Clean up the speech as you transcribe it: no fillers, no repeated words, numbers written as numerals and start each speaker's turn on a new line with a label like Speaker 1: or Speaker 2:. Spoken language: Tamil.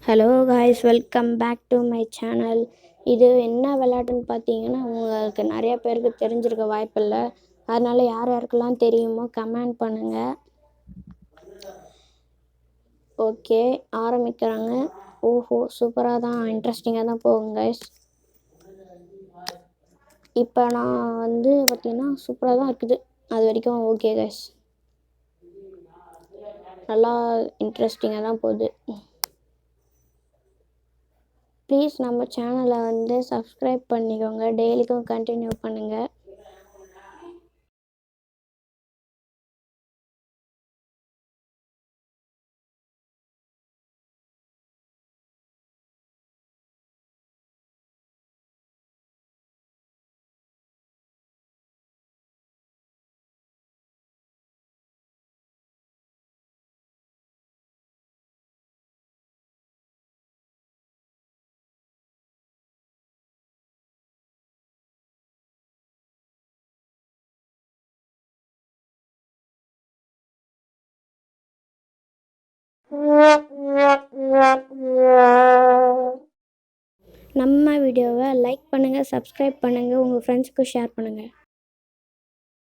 Speaker 1: Hello guys, welcome back to my channel. இது என்ன விளையாட்டுன்னு பார்த்தீங்கன்னா, உங்களுக்கு நிறைய பேருக்கு தெரிஞ்சிருக்க வாய்ப்பில்லை. அதனால் யார் யாருக்கெல்லாம் தெரியுமோ கமெண்ட் பண்ணுங்கள். ஓகே, ஆரம்பிக்கிறாங்க. ஓஹோ, சூப்பராக தான், இன்ட்ரெஸ்டிங்காக தான் போகுங்க காய்ஸ். இப்போ நான் பார்த்தீங்கன்னா சூப்பராக தான் இருக்குது. அது வரைக்கும் ஓகே காய்ஸ், நல்லா இன்ட்ரெஸ்டிங்காக தான் போகுது. ப்ளீஸ் நம்ம சேனலை சப்ஸ்கிரைப் பண்ணிக்கோங்க, டெய்லிக்கும் கண்டினியூ பண்ணுங்கள். நம்ம வீடியோவை லைக் பண்ணுங்கள், சப்ஸ்கிரைப் பண்ணுங்கள், உங்கள் ஃப்ரெண்ட்ஸுக்கு ஷேர் பண்ணுங்கள்.